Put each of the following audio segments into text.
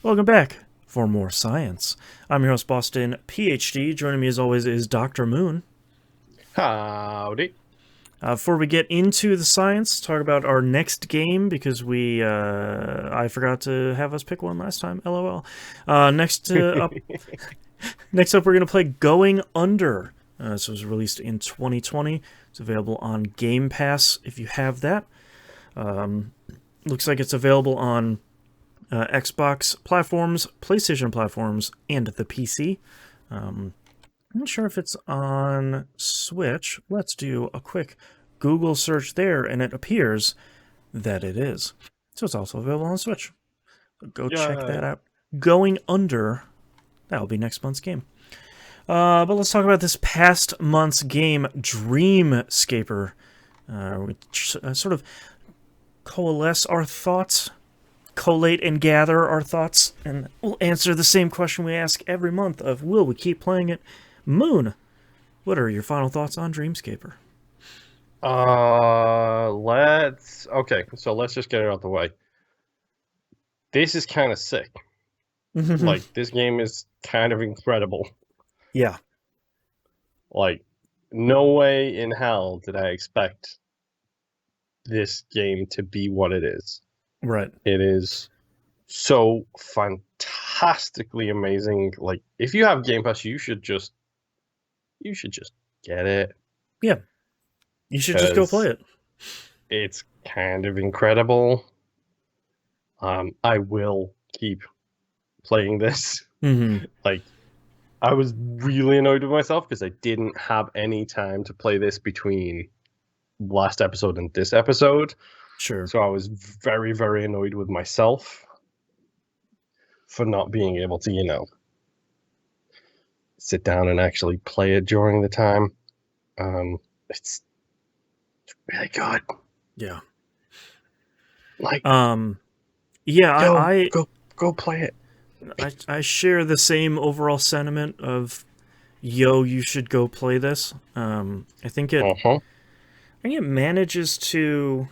Welcome back for more science. I'm your host, Boston, PhD. Joining me as always is Dr. Moon. Howdy. Before we get into the science, talk about our next game because I forgot to have us pick one last time. LOL. Next up, we're gonna play Going Under. This was released in 2020. It's available on Game Pass if you have that. Looks like it's available on Xbox platforms, PlayStation platforms, and the PC. I'm not sure if it's on Switch. Let's do a quick Google search there, and it appears that it is. So it's also available on Switch. Go check that Yay. out. Going Under, that'll be next month's game. But let's talk about this past month's game, Dreamscaper. We sort of coalesce our thoughts, collate and gather our thoughts, and we'll answer the same question we ask every month of, will we keep playing it? Moon, what are your final thoughts on Dreamscaper? Let's just get it out the way. This is kind of sick. Like, this game is kind of incredible. Yeah. Like, no way in hell did I expect this game to be what it is. Right. It is so fantastically amazing. Like, if you have Game Pass, you should just get it. Yeah. You should just go play it. It's kind of incredible. I will keep playing this. Like, I was really annoyed with myself because I didn't have any time to play this between last episode and this episode. Sure. So I was very, very annoyed with myself for not being able to, sit down and actually play it during the time. It's really good. Yeah. Like, yeah, go play it. I share the same overall sentiment of, you should go play this. I think it manages to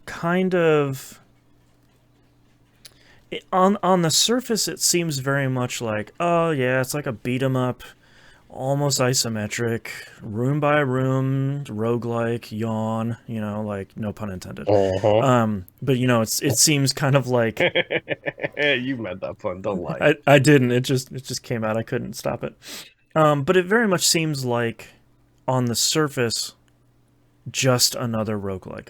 kind of on the surface it seems very much like, oh yeah, it's like a beat 'em up, almost isometric, room by room, roguelike, yawn, like, no pun intended. But it seems kind of like You meant that pun, don't lie. I didn't. It just came out. I couldn't stop it. But it very much seems like, on the surface, just another roguelike.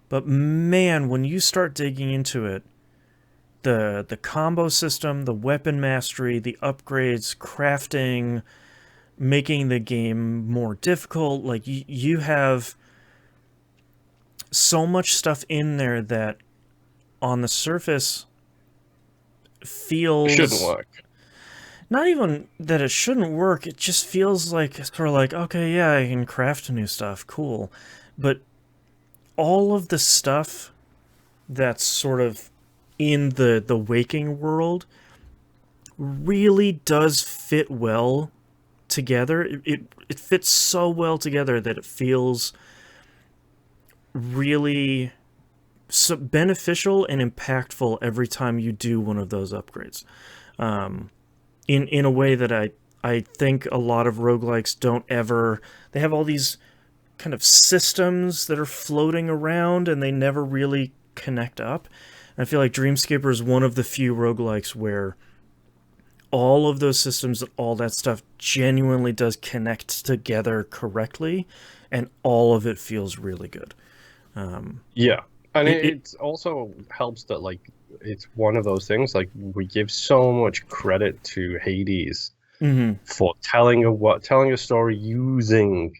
But man, when you start digging into it, the combo system, the weapon mastery, the upgrades, crafting, making the game more difficult, like you have so much stuff in there that on the surface feels, Shouldn't work. not even that it shouldn't work, it just feels like, sort of like, okay, yeah, I can craft new stuff, cool. But all of the stuff that's sort of in the waking world really does fit well together. It fits so well together that it feels really beneficial and impactful every time you do one of those upgrades. In a way that I think a lot of roguelikes don't ever. They have all these kind of systems that are floating around and they never really connect up. And I feel like Dreamscaper is one of the few roguelikes where all of those systems and all that stuff genuinely does connect together correctly, and all of it feels really good. Yeah. And it also helps that, like, it's one of those things, like, we give so much credit to Hades for telling a story using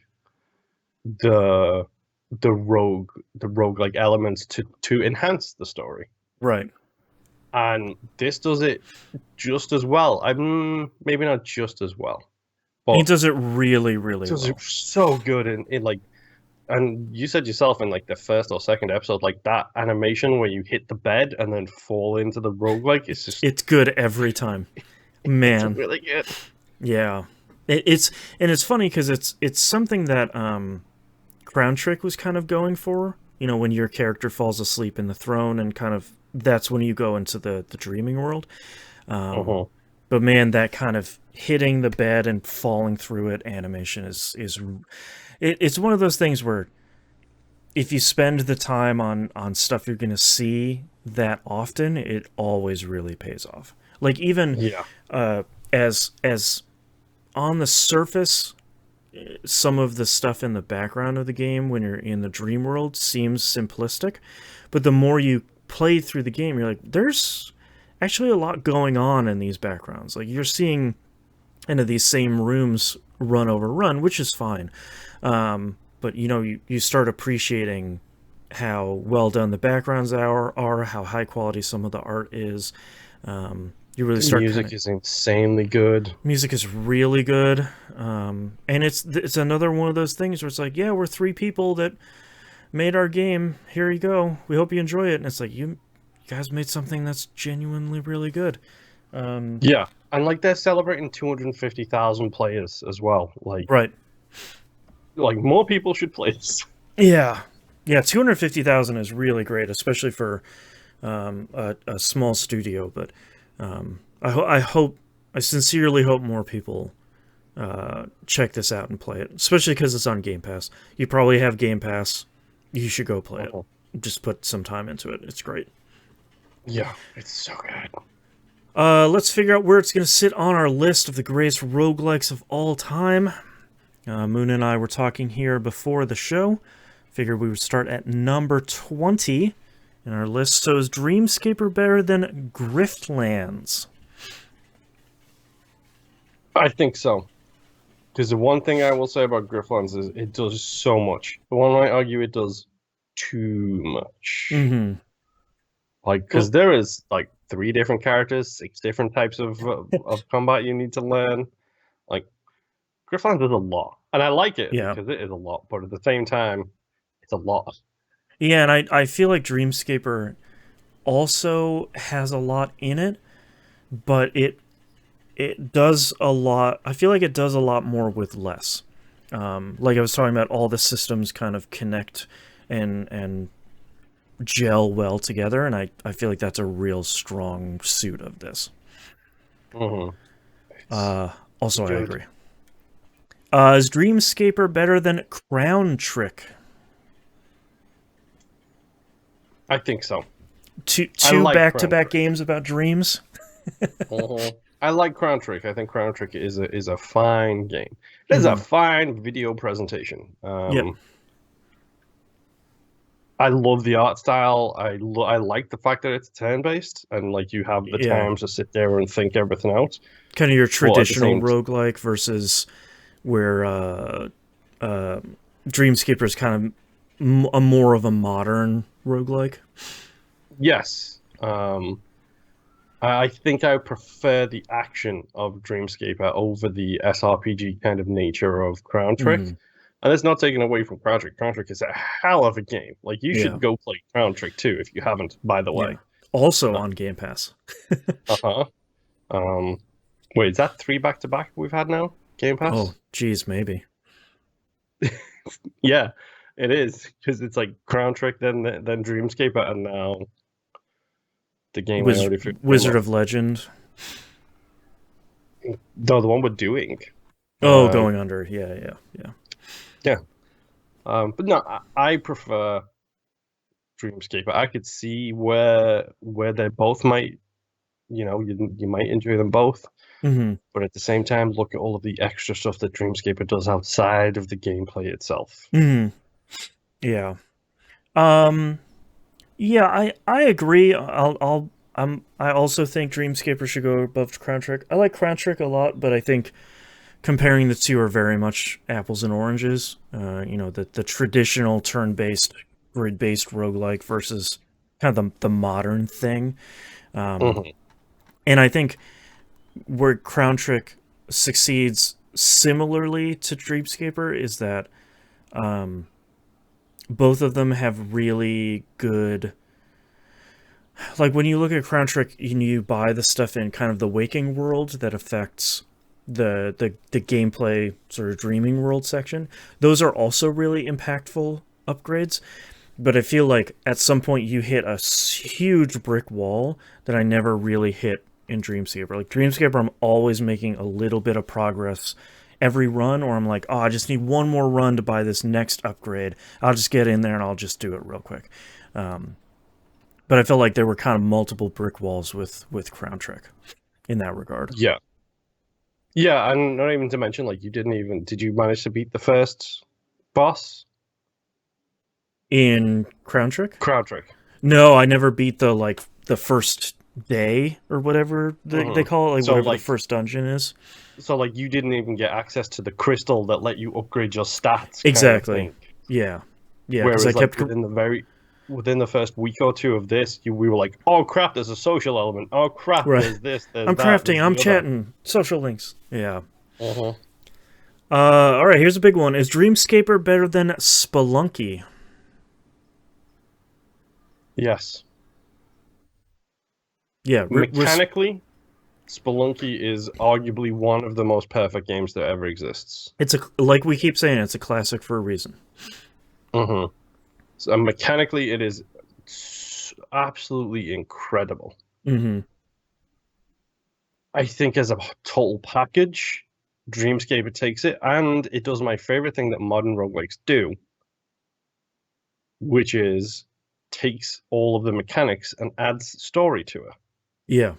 the rogue like elements to enhance the story. Right. And this does it just as well. Maybe not just as well, but He does it really, really does well. it so good in like. And you said yourself in like the first or second episode, like that animation where you hit the bed and then fall into the roguelike, It's good every time. Man. It's really good. Yeah. It's funny because it's something that Crown Trick was kind of going for you know, when your character falls asleep in the throne, and kind of that's when you go into the dreaming world. But man, that kind of hitting the bed and falling through it animation it's one of those things where if you spend the time on stuff you're going to see that often, it always really pays off. Like even as on the surface, some of the stuff in the background of the game when you're in the dream world seems simplistic, but the more you play through the game, you're like, there's actually a lot going on in these backgrounds. Like you're seeing into these same rooms run over run, which is fine. But you know, you start appreciating how well done the backgrounds are, how high quality some of the art is. You really start. Music is insanely good. Music is really good, and it's another one of those things where it's like, yeah, we're 3 people that made our game. Here you go. We hope you enjoy it. And it's like, you guys made something that's genuinely really good. Yeah, and like they're celebrating 250,000 players as well. Like, right. Like more people should play this. Yeah, 250,000 is really great, especially for a small studio. But I sincerely hope more people check this out and play it, especially because it's on Game Pass. You probably have Game Pass. You should go play it. Just put some time into it. It's great. Yeah, it's so good. Let's figure out where it's going to sit on our list of the greatest roguelikes of all time. Moon and I were talking here before the show. Figured we would start at number 20 in our list. So is Dreamscaper better than Griftlands? I think so. Because the one thing I will say about Griftlands is it does so much. But one might argue it does too much. Mm-hmm. Like, because there is like 3 different characters, 6 different types of combat you need to learn. Like, Griftlands is a lot. And I like it because it is a lot. But at the same time, it's a lot. Yeah, and I feel like Dreamscaper also has a lot in it, but it does a lot. I feel like it does a lot more with less. Like I was talking about, all the systems kind of connect and gel well together, and I feel like that's a real strong suit of this. Mm-hmm. Also, I agree. Is Dreamscaper better than Crown Trick? I think so. Two back-to-back games about dreams. I like Crown Trick. I think Crown Trick is a fine game. It is a fine video presentation. I love the art style. I like the fact that it's turn-based and like you have the time to sit there and think everything out. Kind of your traditional roguelike versus where Dreamscaper is kind of more of a modern roguelike. Yes. I think I prefer the action of Dreamscaper over the SRPG kind of nature of Crown Trick. And it's not taken away from Crown Trick. Crown Trick is a hell of a game. Like, you should go play Crown Trick too if you haven't, by the way. Also on Game Pass. Wait, is that 3 back-to-back we've had now? Game Pass? Oh, geez, maybe. Yeah, it is. Because it's like Crown Trick, then Dreamscaper, and now the game Wizard of Legend. No, the one we're doing. Oh, Going Under. Yeah. But no, I prefer Dreamscaper. I could see where they both might, you might enjoy them both. But at the same time, look at all of the extra stuff that Dreamscaper does outside of the gameplay itself. Yeah. Yeah, I agree. I also think Dreamscaper should go above Crown Trick. I like Crown Trick a lot, but I think comparing the two are very much apples and oranges. The traditional turn-based, grid-based roguelike versus kind of the modern thing. And I think where Crown Trick succeeds similarly to Dreamscaper is that both of them have really good... Like, when you look at Crown Trick, you buy the stuff in kind of the waking world that affects the gameplay sort of dreaming world section. Those are also really impactful upgrades. But I feel like at some point you hit a huge brick wall that I never really hit in Dreamscaper. Like Dreamscaper, I'm always making a little bit of progress every run, or I'm like, oh, I just need one more run to buy this next upgrade. I'll just get in there and I'll just do it real quick. But I felt like there were kind of multiple brick walls with Crown Trick in that regard. Yeah. Yeah, and not even to mention, like, did you manage to beat the first boss? In Crown Trick? Crown Trick. No, I never beat the first day or whatever they call it, like so, whatever the first dungeon is. So like you didn't even get access to the crystal that let you upgrade your stats. Exactly. Kind of thing. Yeah. Whereas I kept within the first week or two of this, we were like, oh crap, there's a social element. Oh crap, right. There's this. There's I'm that, crafting. I'm chatting. Social links. Yeah. Uh-huh. All right. Here's a big one. Is Dreamscaper better than Spelunky? Yes. Yeah. Mechanically, Spelunky is arguably one of the most perfect games that ever exists. It's like we keep saying, it's a classic for a reason. Mm-hmm. So mechanically, it is absolutely incredible. Mm-hmm. I think as a total package, Dreamscaper takes it, and it does my favorite thing that modern roguelikes do, which is takes all of the mechanics and adds story to it. Yeah.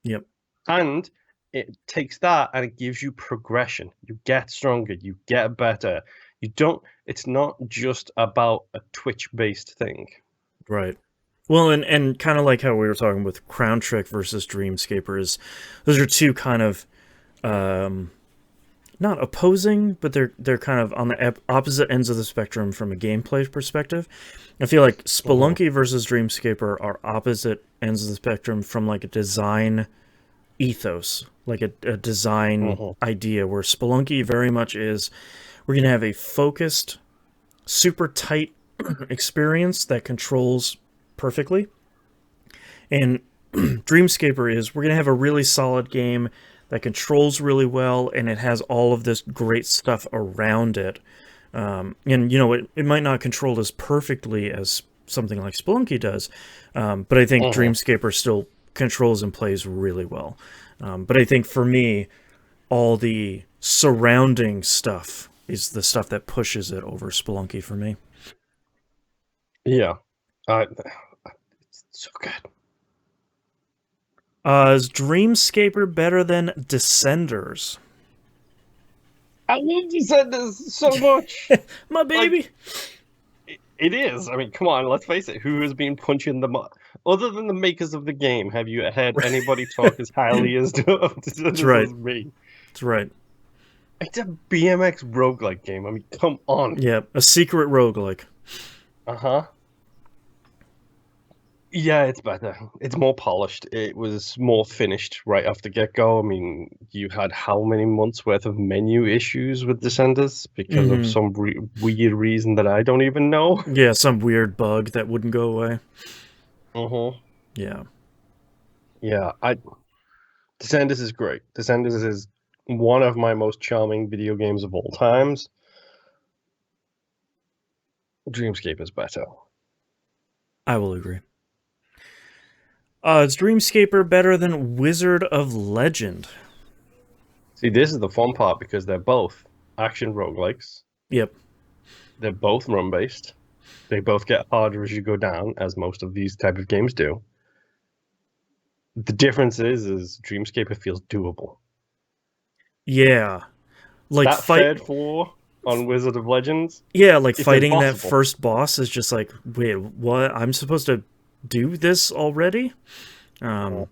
Yep. And it takes that and it gives you progression. You get stronger, you get better. It's not just about a Twitch-based thing. Right. Well, and kind of like how we were talking with Crown Trick versus Dreamscaper, is those are two kind of not opposing, but they're kind of on the opposite ends of the spectrum from a gameplay perspective. I feel like Spelunky versus Dreamscaper are opposite ends of the spectrum from like a design ethos, like a design idea, where Spelunky very much is, we're going to have a focused, super tight experience that controls perfectly. And Dreamscaper is, we're going to have a really solid game that controls really well, and it has all of this great stuff around it. And, it might not control as perfectly as something like Spelunky does, but I think Dreamscaper still controls and plays really well. But I think for me, all the surrounding stuff is the stuff that pushes it over Spelunky for me. Yeah. It's so good. Is Dreamscaper better than Descenders? I love Descenders so much. My baby. It is. I mean, come on, let's face it. Who has been punching the other than the makers of the game? Have you heard anybody talk as highly as Descenders as me? That's right. It's a BMX roguelike game. I mean, come on. Yeah, a secret roguelike. Uh-huh. Yeah, it's better. It's more polished. It was more finished right off the get-go. I mean, you had how many months worth of menu issues with Descenders because of some weird reason that I don't even know. Yeah, some weird bug that wouldn't go away. Yeah. Yeah, Descenders is great. Descenders is one of my most charming video games of all times. Dreamscaper is better. I will agree. Is Dreamscaper better than Wizard of Legend? See, this is the fun part because they're both action roguelikes. Yep. They're both run-based. They both get harder as you go down, as most of these type of games do. The difference is Dreamscaper feels doable. Yeah. Like that third floor on Wizard of Legends. Yeah, like fighting impossible. That first boss is just like, wait, what? I'm supposed to do this already? And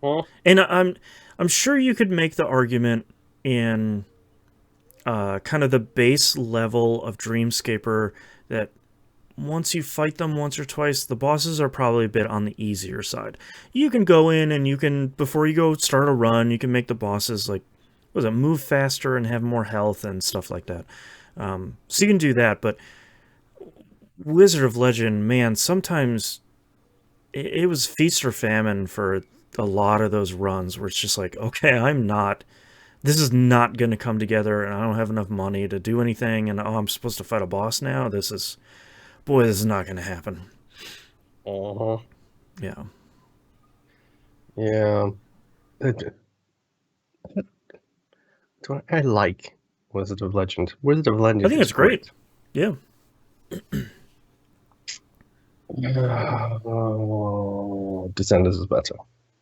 I'm sure you could make the argument in kind of the base level of Dreamscaper that once you fight them once or twice, the bosses are probably a bit on the easier side. You can go in and you can, before you go start a run, you can make the bosses like, move faster and have more health and stuff like that. So you can do that, but Wizard of Legend, man, sometimes it was feast or famine for a lot of those runs where it's just like, okay, this is not going to come together and I don't have enough money to do anything and I'm supposed to fight a boss now. This is boy, this is not going to happen. Uh-huh. Yeah. Yeah. I like Wizard of Legend. Wizard of I Legend think is it's great. great. Yeah. Oh, Descenders is better.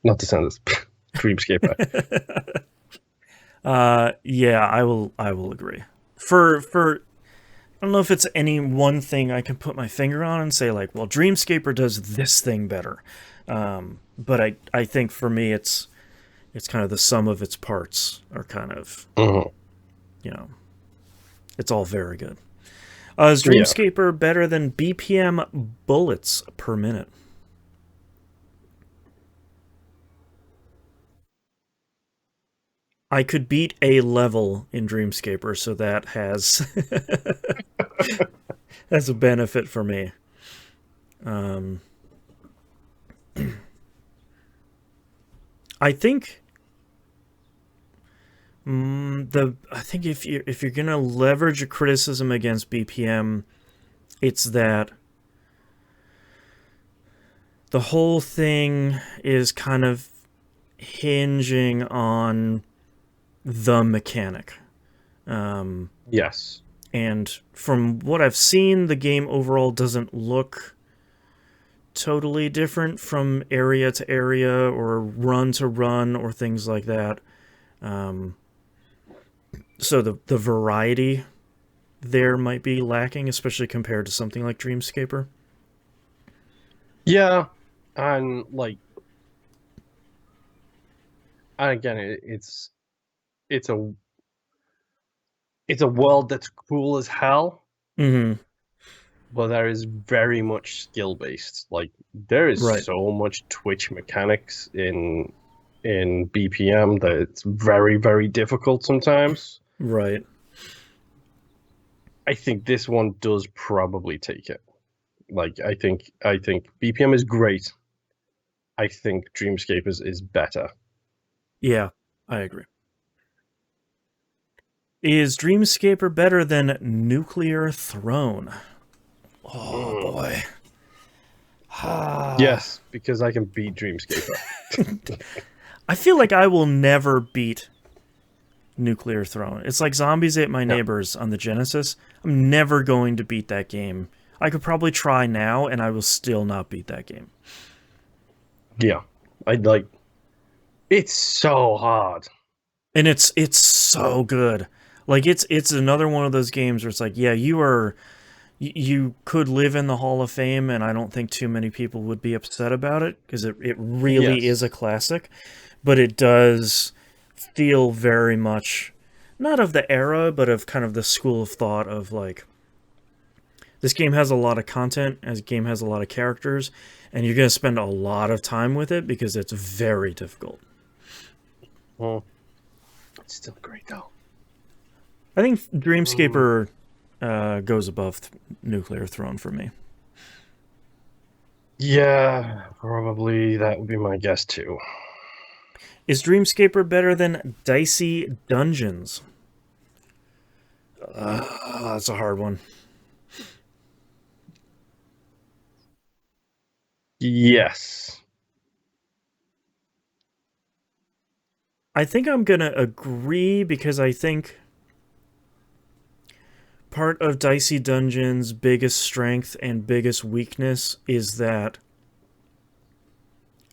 Not Descenders. Dreamscaper. Yeah, I will agree. For I don't know if it's any one thing I can put my finger on and say like, well, Dreamscaper does this thing better. But I think for me it's kind of the sum of its parts are kind of, Mm-hmm. you know, it's all very good. Is Yeah. Dreamscaper better than BPM bullets per minute? I could beat a level in Dreamscaper, so that has that's a benefit for me. Um, I think I think if you're gonna leverage a criticism against BPM, it's that the whole thing is kind of hinging on the mechanic. Yes. And from what I've seen, the game overall doesn't look totally different from area to area or run to run or things like that. Um, so the variety there might be lacking, especially compared to something like Dreamscaper. Yeah. And like, and again, it's a it's a world that's cool as hell, Mm-hmm. but there is very much skill based. Like there is Right. so much twitch mechanics in BPM that it's very, very difficult sometimes. Right. I think this one does probably take it. Like I think BPM is great. I think Dreamscape is better. Yeah, I agree. Is Dreamscaper better than Nuclear Throne? Oh Mm. boy. Ah. Yes, because I can beat Dreamscaper. I feel like I will never beat Nuclear Throne. It's like Zombies Ate My Yeah. Neighbors on the Genesis. I'm never going to beat that game. I could probably try now and I will still not beat that game. Yeah. I'd like it's so hard. And it's so good. Like it's another one of those games where it's like, yeah, you could live in the Hall of Fame and I don't think too many people would be upset about it because it really is Yes. a classic, but it does feel very much not of the era, but of kind of the school of thought of like this game has a lot of content, this game has a lot of characters, and you're going to spend a lot of time with it because it's very difficult. Well, it's still great though. I think Mm. Dreamscaper goes above Nuclear Throne for me. Yeah, probably that would be my guess too. Is Dreamscaper better than Dicey Dungeons? That's a hard one. Yes. I think I'm going to agree because I think part of Dicey Dungeon's biggest strength and biggest weakness is that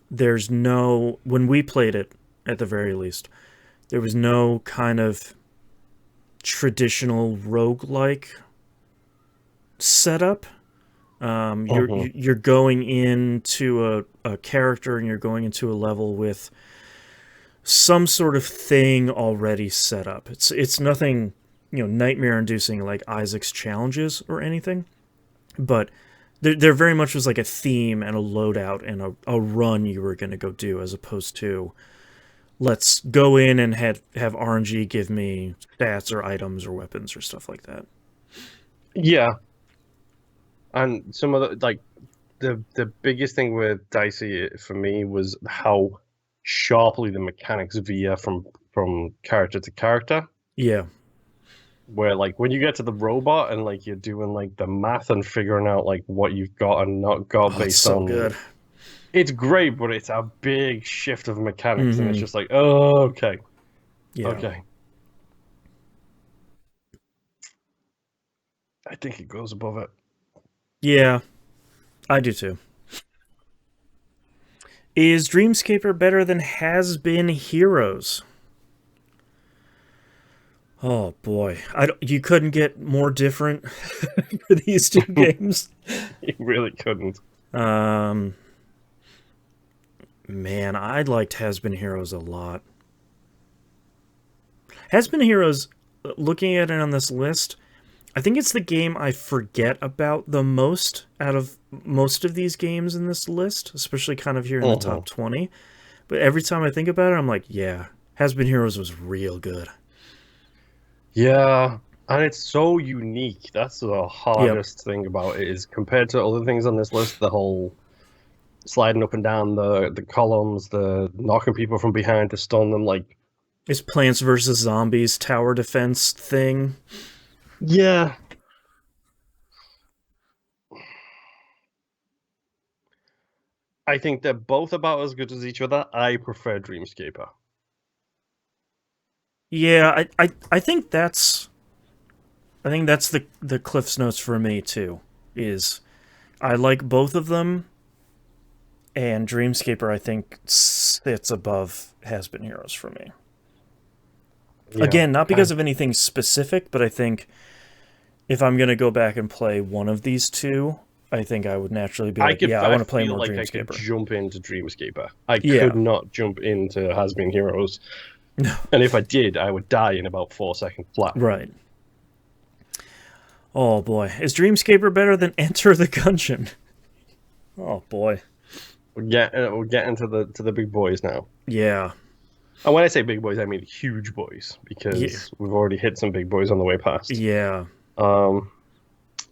there's no, when we played it at the very least, there was no kind of traditional roguelike setup. Mm-hmm. You're going into a character and you're going into a level with some sort of thing already set up. It's nothing, nightmare inducing like Isaac's challenges or anything, but there very much was like a theme and a loadout and a run you were going to go do, as opposed to let's go in and have RNG give me stats or items or weapons or stuff like that. Yeah. And some of the like the biggest thing with Dicey for me was how sharply the mechanics veer from character to character. Yeah. where like when you get to the robot and like you're doing like the math and figuring out like what you've got and not got Oh, it's based so on good. it's great, but it's a big shift of mechanics, and it's Mm-hmm. just like, oh, okay, Yeah. okay. I think it goes above it. Yeah, I do too. Is Dreamscaper better than Has Been Heroes? Oh boy, you couldn't get more different for these two games. You really couldn't. Um, man, I liked Has Been Heroes a lot. Has Been Heroes, looking at it on this list, I think it's the game I forget about the most out of most of these games in this list, especially kind of here in the top 20. But every time I think about it, I'm like, yeah, Has Been Heroes was real good. Yeah, and it's so unique. That's the Yep. hardest thing about it is compared to other things on this list, the whole sliding up and down the columns, the knocking people from behind to stun them. Like, It's Plants vs. Zombies tower defense thing. yeah, I think they're both about as good as each other. I prefer Dreamscaper. Yeah, I think that's the Cliff's notes for me too. Is I like both of them, and Dreamscaper I think sits above Has Been Heroes for me. Yeah, Again, not I, because of anything specific, but I think if I'm gonna go back and play one of these two, I think I would naturally be I like, could. yeah, I I want to play feel more like I could Dreamscaper. jump into Dreamscaper. I could Yeah. not jump into Has Been Heroes, and if I did, I would die in about 4 seconds flat. Right. Oh boy, is Dreamscaper better than Enter the Gungeon? Oh boy. We're getting to the big boys now. Yeah. And when I say big boys, I mean huge boys Yeah. because we've already hit some big boys on the way past. Yeah. Um,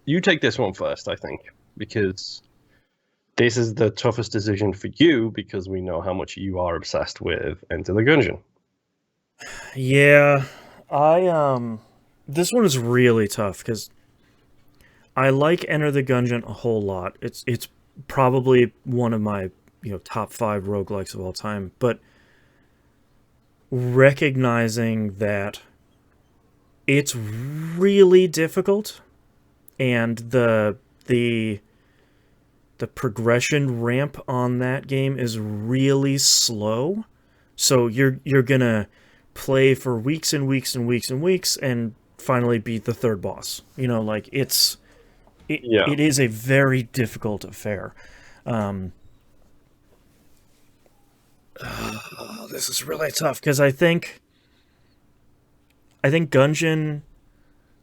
you take this one first, I think, because this is the toughest decision for you because we know how much you are obsessed with Enter the Gungeon. Yeah. I this one is really tough because I like Enter the Gungeon a whole lot. It's probably one of my top five roguelikes of all time. But recognizing that it's really difficult and the the progression ramp on that game is really slow. So you're gonna play for weeks and weeks and weeks and weeks and finally beat the third boss. Like it Yeah, it is a very difficult affair. Um, this is really tough because I think Gungeon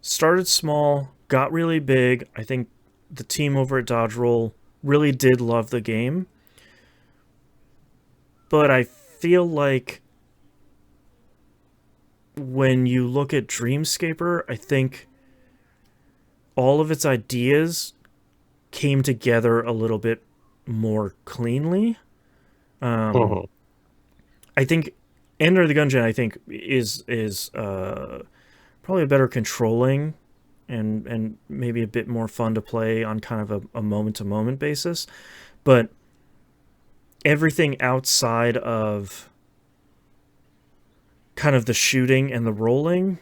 started small, got really big. I think the team over at Dodge Roll really did love the game, but I feel like when you look at Dreamscaper, I think all of its ideas came together a little bit more cleanly. Um, Mhm. I think Enter the Gungeon, I think, is probably a better controlling and maybe a bit more fun to play on kind of a moment to moment basis. But everything outside of kind of the shooting and the rolling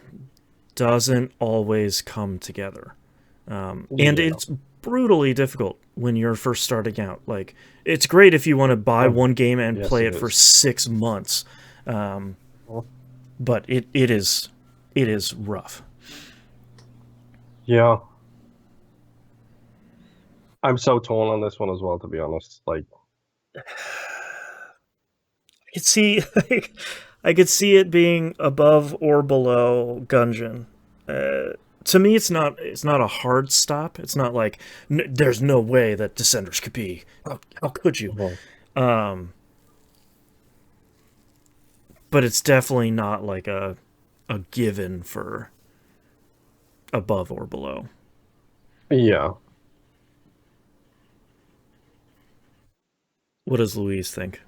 doesn't always come together. And Yeah. it's brutally difficult when you're first starting out. Like, it's great if you want to buy Oh, one game and yes, play it it for is. 6 months, um, but it is rough. Yeah, I'm so torn on this one as well, to be honest. Like, I could see, I could see it being above or below Gungeon. To me, it's not a hard stop. It's not like there's no way that Descenders could be. How could you? mhm. Um, but it's definitely not like a given for above or below. Yeah, What does Louise think?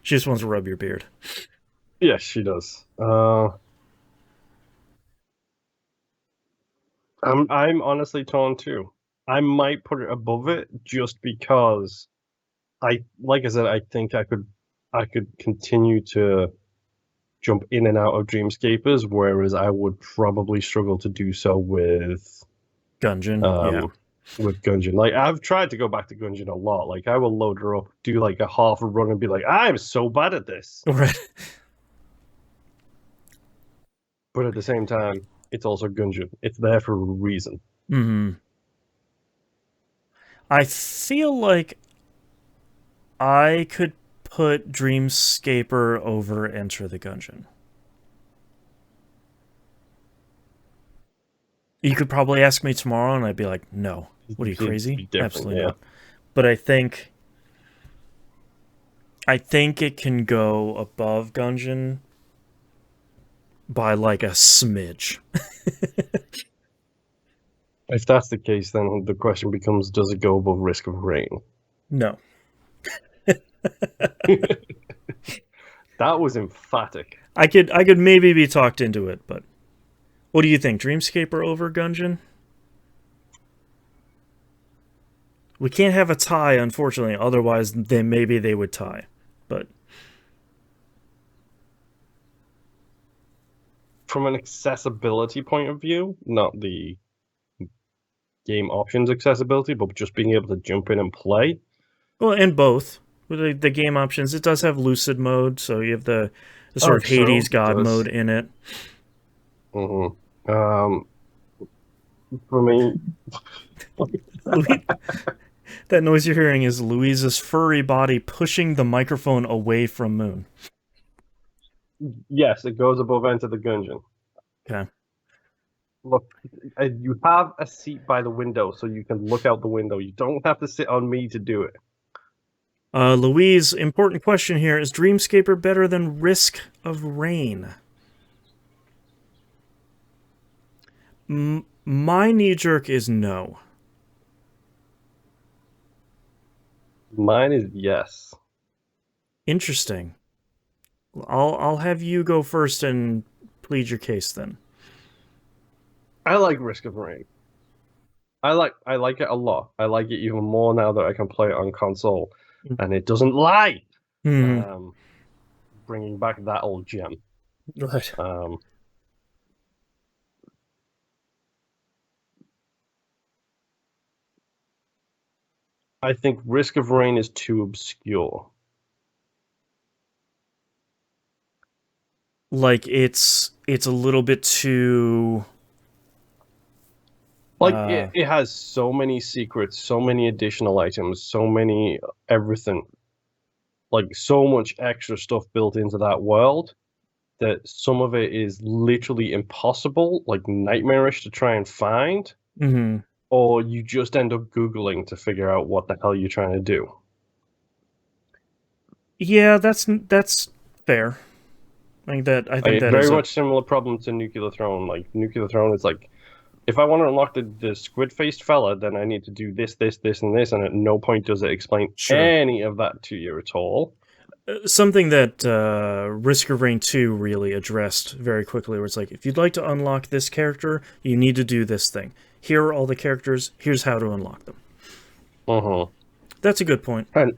She just wants to rub your beard. yes, she does. I'm honestly torn too. I might put it above it just because like I said, I think I could continue to jump in and out of Dreamscapers, whereas I would probably struggle to do so Gungeon, yeah. um with Gungeon. Like I've tried to go back to Gungeon a lot. Like I will load her up, do like a half a run, and be like, I'm so bad at this. Right. But at the same time, it's also Gungeon. It's there for a reason. Hmm. I feel like I could put Dreamscaper over Enter the Gungeon. You could probably ask me tomorrow, and I'd be like, "No, what are you, It'd crazy? be different, Absolutely yeah. not." But I think it can go above Gungeon by like a smidge. If that's the case, then the question becomes: does it go above Risk of Rain? No. That was emphatic. I could maybe be talked into it, but what do you think? Dreamscaper over Gungeon? We can't have a tie, unfortunately. Otherwise, then maybe they would tie. But From an accessibility point of view, not the game options accessibility, but just being able to jump in and play. well, and both with the game options, it does have lucid mode, so you have the sort Oh, of true, Hades it god does. mode in it. Mm-hmm. For me, Louis, that noise you're hearing is Louise's furry body pushing the microphone away from Moon. yes, it goes above Enter the Gungeon. Okay. Look, you have a seat by the window, so you can look out the window. You don't have to sit on me to do it. Louise, important question here. Is Dreamscaper better than Risk of Rain? My knee jerk is no. Mine is yes. Interesting. I'll have you go first and plead your case then. I like Risk of Rain. I like it a lot. I like it even more now that I can play it on console, and it doesn't lie. Hmm. Um, Bringing back that old gem. Right. Um, I think Risk of Rain is too obscure. Like it's a little bit too Like it has so many secrets, so many additional items, so many everything. Like so much extra stuff built into that world that some of it is literally impossible, like nightmarish to try and find, mhm. or you just end up Googling to figure out what the hell you're trying to do. Yeah, that's fair. I think that Very is a much similar problem to Nuclear Throne. Like Nuclear Throne is like, if I want to unlock the squid-faced fella, then I need to do this, this, this, and this, and at no point does it explain sure. any of that to you at all. Something that Risk of Rain 2 really addressed very quickly, where it's like, if you'd like to unlock this character, you need to do this thing. Here are all the characters, here's how to unlock them. Uh-huh. That's a good point. And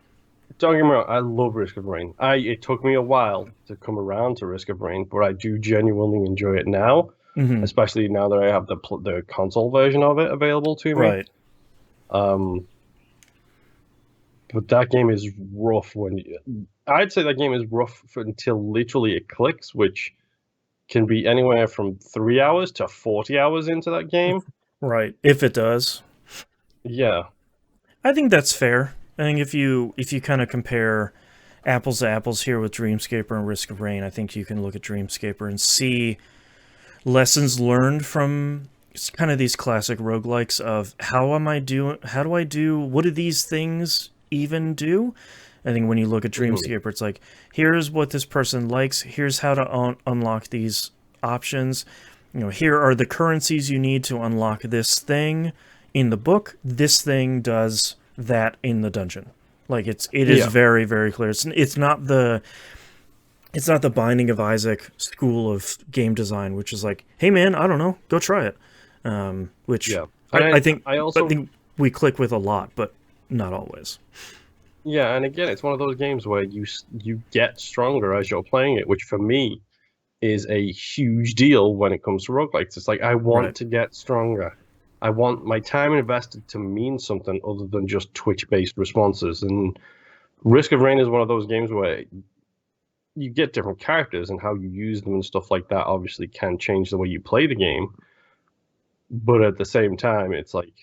don't get me wrong, I love Risk of Rain. It took me a while to come around to Risk of Rain, but I do genuinely enjoy it now, Mm-hmm. especially now that I have the console version of it available to me. Right. But that game is rough I'd say that game is rough until literally it clicks, which can be anywhere from 3 hours to 40 hours into that game. Right. If it does. Yeah. I think that's fair. I think if you kind of compare apples to apples here with Dreamscaper and Risk of Rain, I think you can look at Dreamscaper and see lessons learned from kind of these classic roguelikes of how do I do, what do these things even do? I think when you look at Dreamscaper, it's like, here's what this person likes, here's how to unlock these options. Here are the currencies you need to unlock this thing in the book. This thing does that in the dungeon. Like it is very, very clear. It's not the Binding of Isaac school of game design, which is like, hey man, I don't know, go try it. Which Yeah. I think I also we click with a lot, but not always. yeah, and again, it's one of those games where you get stronger as you're playing it, which for me is a huge deal when it comes to roguelikes. It's like I want Right. to get stronger. I want my time invested to mean something other than just Twitch-based responses. And Risk of Rain is one of those games where you get different characters and how you use them and stuff like that obviously can change the way you play the game. But at the same time, it's like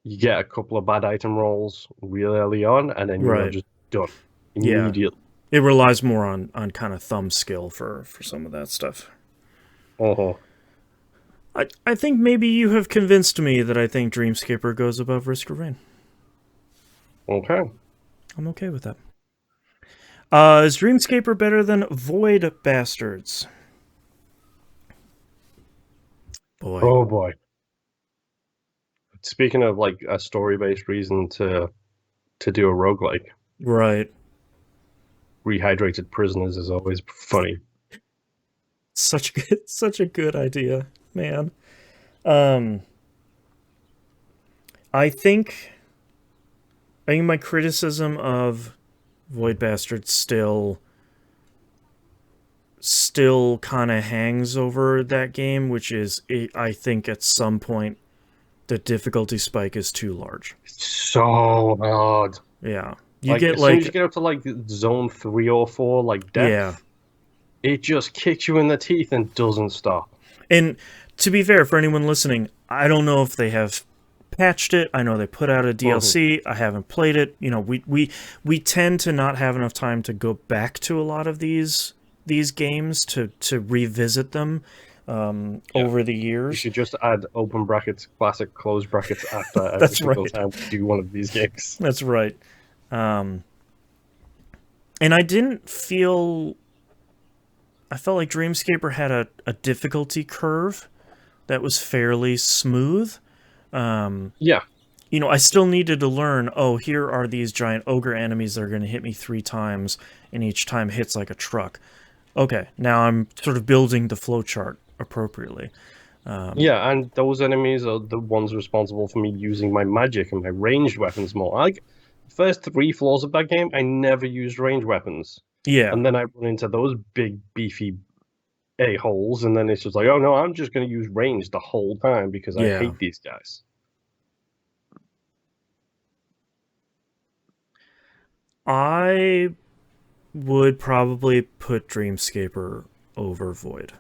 you get a couple of bad item rolls real early on, and then you are Right. just done Yeah. immediately. It relies more on kind of thumb skill for some of that stuff. Uh-huh. I think maybe you have convinced me that I think Dreamscaper goes above Risk of Rain. Okay. I'm okay with that. Is Dreamscaper better than Void Bastards? Boy. Oh boy. Speaking of like a story-based reason to do a roguelike, Right. rehydrated prisoners is always funny. Such a good idea, man. Um, I think my criticism of Void Bastards still kind of hangs over that game, which is I think at some point the difficulty spike is too large. So hard. Yeah. You Like get as soon as you like get up to like zone 3 or 4, like yeah. depth, it just kicks you in the teeth and doesn't stop. And to be fair for anyone listening, I don't know if they have patched it. I know they put out a DLC. I haven't played it. You know, we tend to not have enough time to go back to a lot of these games to revisit them over the You years. should just add open brackets, classic, close brackets after every That's single right. time we do one of these games. That's right. And I didn't feel. I felt like Dreamscaper had a difficulty curve that was fairly smooth. Yeah. You know, I still needed to learn, oh, here are these giant ogre enemies that are going to hit me 3 times, and each time hits like a truck. Okay, now I'm sort of building the flowchart appropriately. Yeah, and those enemies are the ones responsible for me using my magic and my ranged weapons more. Like, the first 3 floors of that game, I never used ranged weapons. Yeah. And then I run into those big, beefy a-holes, and then it's just like, oh no, I'm just going to use range the whole time because I Yeah. hate these guys. I would probably put Dreamscaper over Void.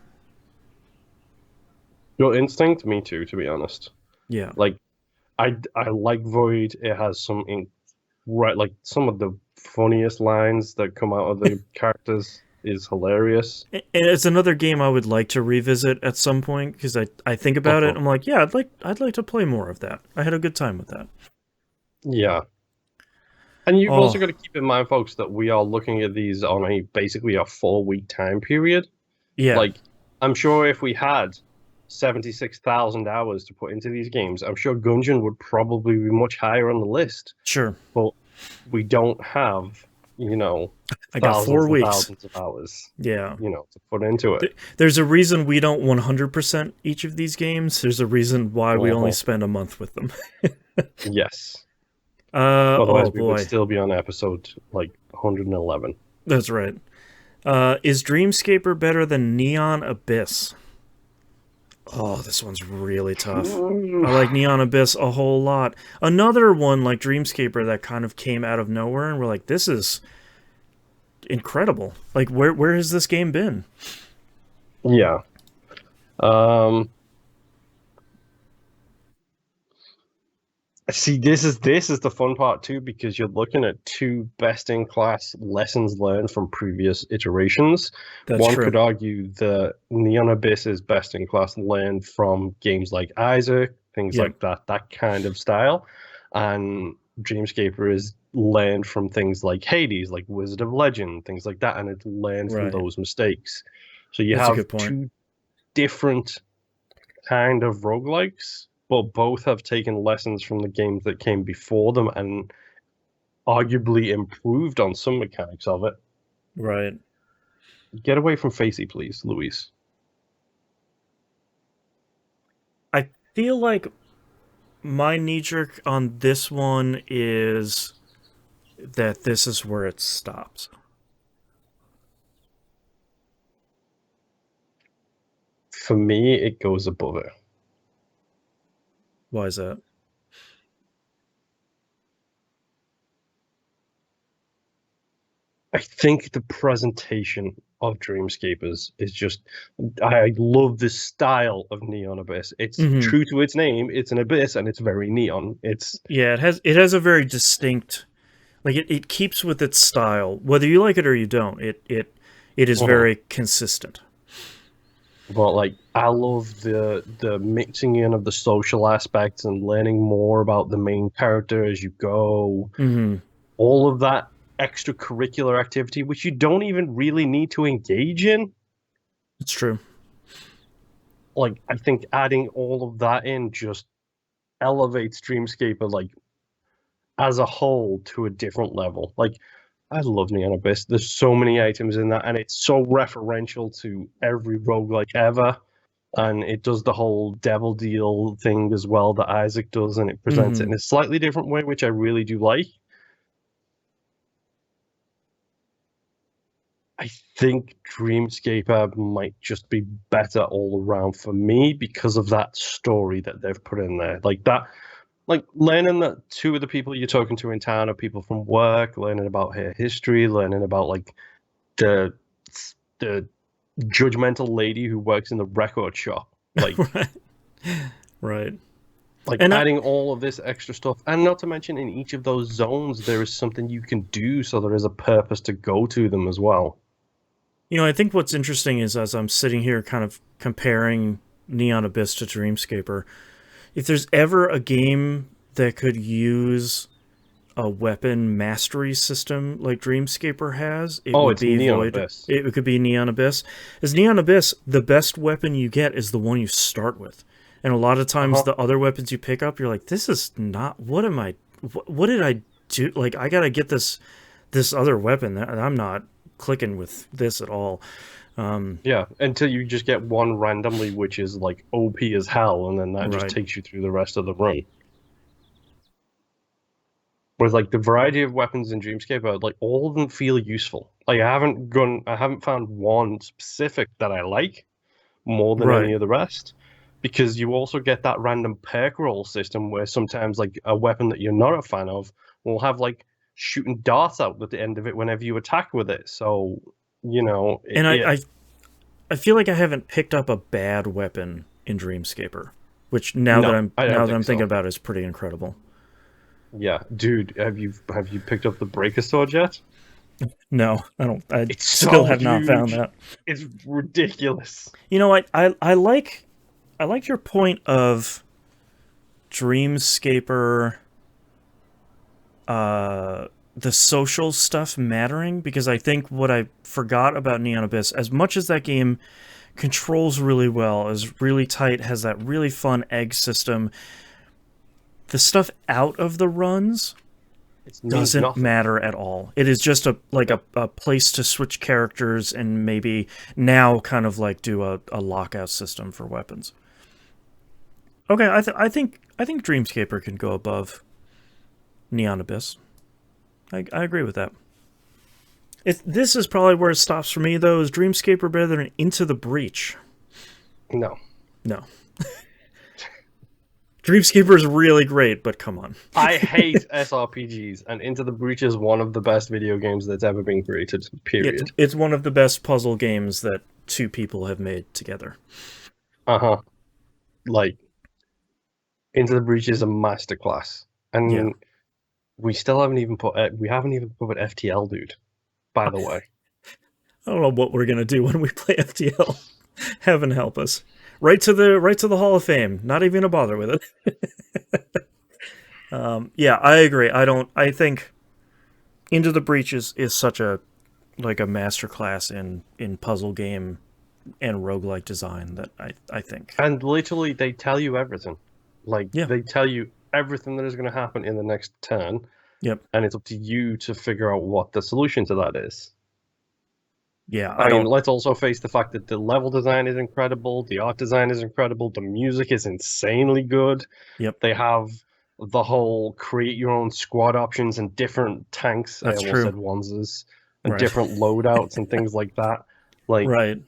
Your instinct, me too, to be honest. Yeah. Like, I like Void. It has some like some of the funniest lines that come out of the characters is hilarious. And it's another game I would like to revisit at some point because I think about it. I'm like, yeah, I'd like to play more of that. I had a good time with that. Yeah. And you've also got to keep in mind, folks, that we are looking at these on basically a 4-week time period. Yeah. Like, I'm sure if we had 76,000 hours to put into these games, I'm sure Gungeon would probably be much higher on the list. Sure. But we don't have, you know, I got 4 weeks. Thousands of hours. Yeah. You know, to put into it. There's a reason we don't 100% each of these games. There's a reason why we only spend a month with them. Yes. Otherwise, we boy. would still be on episode like 111. That's right. Is Dreamscaper better than Neon Abyss? Oh, this one's really tough. I like Neon Abyss a whole lot. Another one like Dreamscaper that kind of came out of nowhere, and we're like, this is incredible. Like, where has this game been? Yeah. See, this is the fun part too, because you're looking at 2 best-in-class lessons learned from previous iterations. That's One true. could argue that Neon Abyss is best-in-class learned from games like Isaac, things like that kind of style, and Dreamscaper is learned from things like Hades, like Wizard of Legend, things like that, and it's learned from those mistakes. So you have 2 different kind of roguelikes, but both have taken lessons from the games that came before them and arguably improved on some mechanics of it. Right. Get away from Facey, please, Luis. feel like my knee jerk on this one is that this is where it stops. For me, it goes above it. Why is that? I think the presentation of Dreamscapers is just. I love the style of Neon Abyss. It's Mm-hmm. true to its name. It's an abyss, and it's very neon. It's Yeah, it has a very distinct, like it keeps with its style, whether you like it or you don't. It is uh very consistent. but like I love the mixing in of the social aspects and learning more about the main character as you go. Mm-hmm. All of that extracurricular activity, which you don't even really need to engage in. It's true. Like I think adding all of that in just elevates Dreamscaper like as a whole to a different level. Like I love Neon Abyss. There's so many items in that, and it's so referential to every roguelike ever. And it does the whole devil deal thing as well that Isaac does, and it presents it Mm-hmm. in a slightly different way, which I really do like. I think Dreamscaper might just be better all around for me because of that story that they've put in there. Like that, like learning that two of the people you're talking to in town are people from work, learning about her history, learning about like the the judgmental lady who works in the record shop. Right. Right. Like And adding all of this extra stuff, and not to mention in each of those zones there is something you can do, so there is a purpose to go to them as well. I think what's interesting is as I'm sitting here kind of comparing Neon Abyss to Dreamscaper, if there's ever a game that could use a weapon mastery system like Dreamscaper has, it Oh, would it's be Neon Void. Abyss. It could be Neon Abyss. As Neon Abyss, the best weapon you get is the one you start with. And a lot of times Uh-huh. the other weapons you pick up, you're like, this is not, what am I, what did I do? Like, I gotta get this other weapon. I'm not clicking with this at all. Yeah, until you just get one randomly, which is like OP as hell, and then that just Right. takes you through the rest of the run. With like the variety of weapons in Dreamscape, like all of them feel useful. Like I haven't found one specific that I like more than any Right. of the rest, because you also get that random perk roll system where sometimes like a weapon that you're not a fan of will have like shooting darts out at the end of it whenever you attack with it. So And I feel like I haven't picked up a bad weapon in Dreamscaper, which now that no, I'm I don't now that I'm think thinking so. about it is pretty incredible. Yeah, dude, have you picked up the breaker sword yet? No, I don't. I It's still so have not found huge. that. It's ridiculous. I like your point of Dreamscaper, the social stuff mattering, because I think what I forgot about Neon Abyss, as much as that game controls really well, is really tight, has that really fun egg system, the stuff out of the runs It means doesn't nothing. matter at all. It is just a place to switch characters and maybe now kind of like do a lockout system for weapons. Okay, I think Dreamscaper can go above Neon Abyss. I agree with that. If this is probably where it stops for me though, is Dreamscaper better than Into the Breach? No. No. Dreamscaper is really great, but come on. I hate SRPGs, and Into the Breach is one of the best video games that's ever been created, period. It's one of the best puzzle games that two people have made together. Uh-huh. Like, Into the Breach is a masterclass. Yeah. And we haven't even covered FTL, dude, by the way. I don't know what we're gonna do when we play FTL. Heaven help us. Right to the Hall of Fame. Not even gonna bother with it. Yeah, I agree. I think Into the Breach is such a like a masterclass in puzzle game and roguelike design that I think. And literally, they tell you everything. Like, Yeah. they tell you everything that is going to happen in the next turn, Yep. and it's up to you to figure out what the solution to that is. Yeah, I mean, let's also face the fact that the level design is incredible, the art design is incredible, the music is insanely good. Yep. They have the whole create your own squad options and different tanks. I That's almost true. said onesies and Right. different loadouts and things like that. Like Right.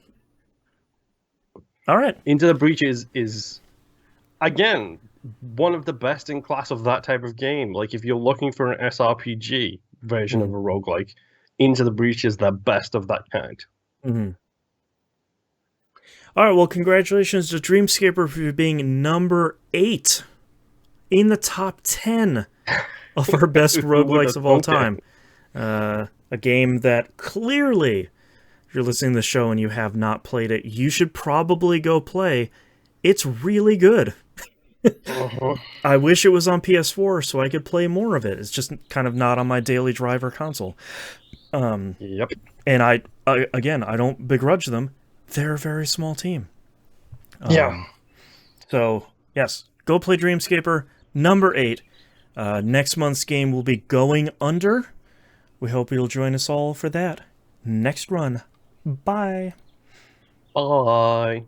All right. Into the Breach is again one of the best in class of that type of game. Like if you're looking for an SRPG version of a roguelike, Into the Breach is the best of that kind. Mm-hmm. All right, well, congratulations to Dreamscaper for being number 8 in the top 10 of our best roguelikes of all time. A game that clearly, if you're listening to the show and you have not played it, you should probably go play. It's really good. I wish it was on PS4 so I could play more of it. It's just kind of not on my daily driver console. Yep. And I don't begrudge them. They're a very small team. Yeah. So, yes, go play Dreamscaper. Number 8. Next month's game will be Going Under. We hope you'll join us all for that next run. Bye. Bye.